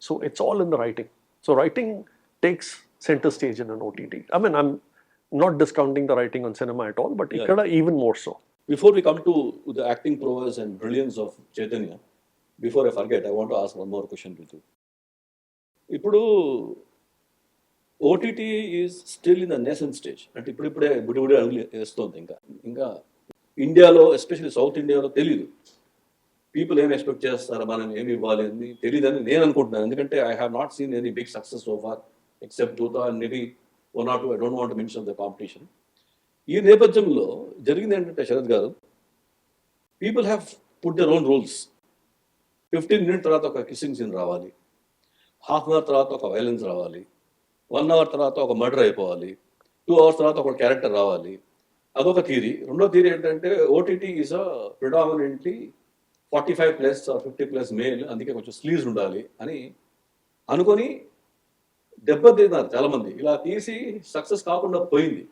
So it's all in the writing. So writing takes center stage in an OTT. I mean, I'm not discounting the writing on cinema at all, but ikkada even more so. Before we come to the acting prowess and brilliance of Chaitanya, before I forget, I want to ask one more question with you. ఇప్పుడు OTT is still in the nascent stage, అంటే ఇప్పుడిప్పుడే బుడి అడుగులు వేస్తుంది. ఇంకా ఇండియాలో, especially south ఇండియాలో తెలియదు. పీపుల్ ఏం ఎక్స్పెక్ట్ చేస్తారా, మనం ఏమి ఇవ్వాలి అని తెలియదని నేను అనుకుంటున్నాను. ఎందుకంటే I have not seen any big success so far except Dhootha and maybe 1 or 2. I don't want to mention the competition. ఈ నేపథ్యంలో జరిగింది ఏంటంటే శరత్ గారు, people have put their own rules. 15 minutes తర్వాత ఒక కిస్సింగ్ సీన్ రావాలి, హాఫ్ అన్ అవర్ తర్వాత ఒక వైలెన్స్ రావాలి, 1 hour తర్వాత ఒక మర్డర్ అయిపోవాలి, 2 hours తర్వాత ఒక క్యారెక్టర్ రావాలి. అదొక థియరీ. రెండో థియరీ ఏంటంటే OTT is a predominantly 45+ or 50+ male, అందుకే కొంచెం స్లీవ్స్ ఉండాలి అని అనుకొని దెబ్బతిన్నారు చాలామంది. ఇలా తీసి సక్సెస్ కాకుండా పోయింది.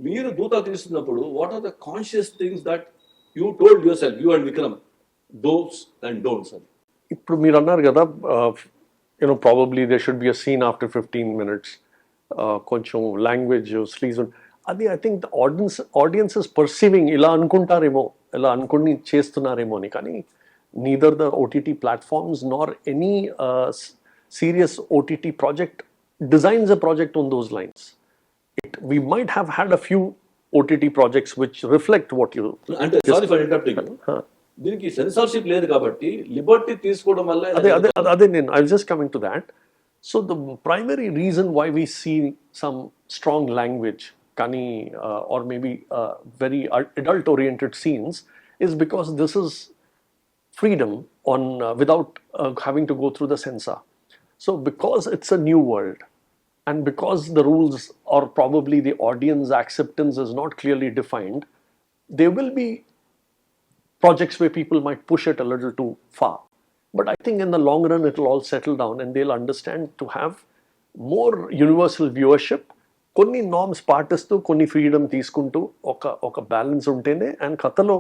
మీరు Dhootha తీస్తున్నప్పుడు what are the conscious things that you told yourself, you and Vikram, dos and don'ts అని? ఇప్పుడు మీరు అన్నారు కదా, probably they should be a scene after 15 minutes, కొంచెం లాంగ్వేజ్ స్లీవ్స్. అది I think audience is perceiving, ఇలా అనుకుంటారేమో, ఇలా అనుకుని చేస్తున్నారేమో అని. కానీ neither the OTT platforms nor any serious OTT project designs a project on those lines. We might have had a few OTT projects which reflect what you... అంటే sorry for interrupting, దీనికి censorship లేదు కాబట్టి Liberty తీసుకోవడం వల్ల అదే నేను I was just coming to that. So the primary reason why we see some strong language kani or maybe very adult oriented scenes is because this is freedom on without having to go through the censor. So because it's a new world, and because the rules or probably the audience acceptance is not clearly defined, there will be projects where people might push it a little too far. But I think in the long run it will all settle down and they'll understand to have more universal viewership. Konni norms పాటిస్తూ కొన్ని freedom తీసుకుంటూ ఒక balance ఉంటేనే and కథలో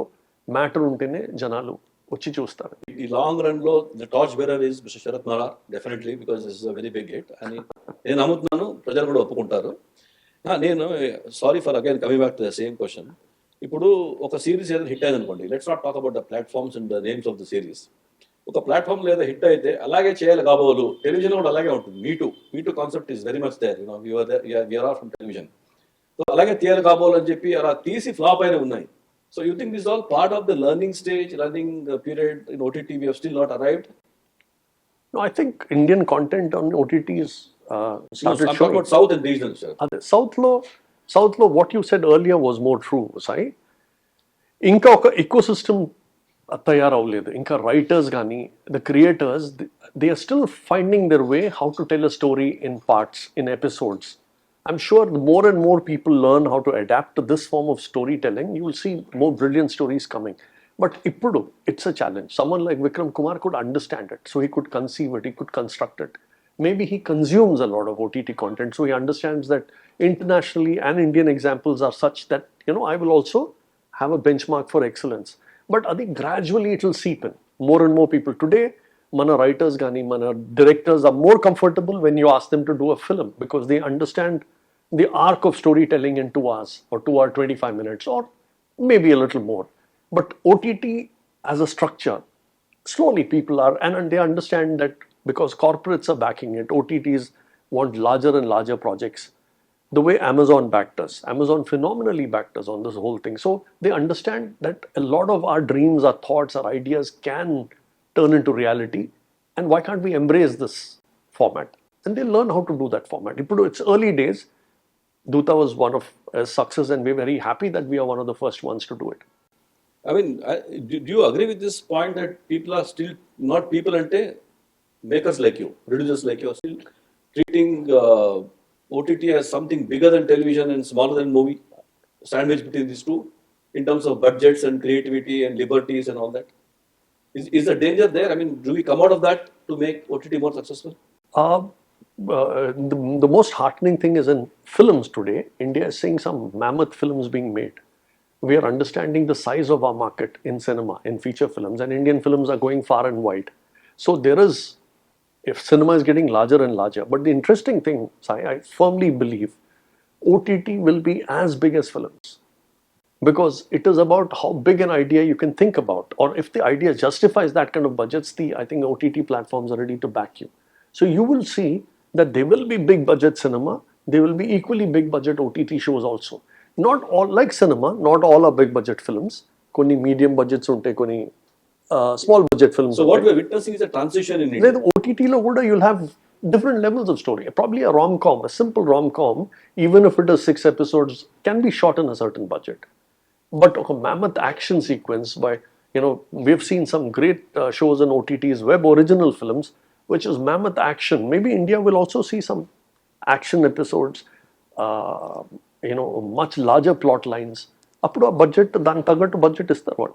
matter ఉంటేనే జనాలు వచ్చి చూస్తారు. ఈ లాంగ్ రన్ లో the torch bearer is mister Sharath Marar, definitely, because this is a very big hit అని నేను నమ్ముతున్నాను, ప్రజలు కూడా ఒప్పుకుంటారు. నేను sorry for again coming back to the same question. ఇప్పుడు ఒక సిరీస్ ఏదైనా హిట్ అయింది అనుకోండి, let's not talk about the platforms and the names of the series. ఒక ప్లాట్ఫామ్ లేదా హిట్ అయితే అలాగే చేయాలి కాబోలు. టెలివిజన్ కూడా అలాగే ఉంటుంది. మీటూ concept is very much there, you are are from television. So అలాగే తీయాలి కాబోలు అని చెప్పి అలా తీసి ఫ్లాప్ అయినా ఉన్నాయి. So you think this is all part of the learning stage, learning period in OTT? We have still not arrived? No, I think Indian content on OTT is started showing. I'm talking about South and regional, sir. South lo, what you said earlier was more true, sai. Inka oka ecosystem తయారవలేదు. ఇంకా writers కానీ the creators, they are still finding their way how to tell a story in parts, in episodes. I'm sure the more and more people learn how to adapt to this form of storytelling, you will see more brilliant stories coming. But ippudu, it's a challenge. Someone like Vikram Kumar could understand it, so he could conceive it, he could construct it. Maybe he consumes a lot of OTT content, so he understands that internationally and Indian examples are such that, I will also have a benchmark for excellence. But I think gradually it will seep in. More and more people. Today, mana writers gani, mana directors are more comfortable when you ask them to do a film because they understand the arc of storytelling in 2 hours or 2 hour 25 minutes or maybe a little more. But OTT as a structure, slowly people are, and they understand that because corporates are backing it, OTTs want larger and larger projects. The way Amazon backed us, Amazon phenomenally backed us on this whole thing. So they understand that a lot of our dreams, our thoughts, our ideas can turn into reality, and why can't we embrace this format? And they learn how to do that format. It's early days. Dhootha was one of a success, and we're very happy that we are one of the first ones to do it. I mean, do you agree with this point that people are still not people ante makers like you, producers like you, are still treating OTT as something bigger than television and smaller than movie, sandwich between these two in terms of budgets and creativity and liberties and all that? Is the danger there? I mean, do we come out of that to make OTT more successful? The most heartening thing is in films today, India is seeing some mammoth films being made. We are understanding the size of our market in cinema, in feature films, and Indian films are going far and wide. So there is if cinema is getting larger and larger. But the interesting thing, Sai, I firmly believe OTT will be as big as films, because it is about how big an idea you can think about, or if the idea justifies that kind of budgets. The I think OTT platforms are ready to back you. So you will see that there will be big budget cinema, there will be equally big budget OTT shows also. Not all, like cinema, not all are big budget films. Koni medium budgets unte, koni small budget films. So what we're witnessing is a transition in India. The OTT lo kuda you'll have different levels of story. Probably a rom-com, a simple rom-com, even if it is 6 episodes, can be shot in a certain budget. But a mammoth action sequence by, we've seen some great shows in OTTs, web original films, which is mammoth action. Maybe India will also see some action episodes, much larger plot lines. Appudu budget, dan taggatu budget is the one.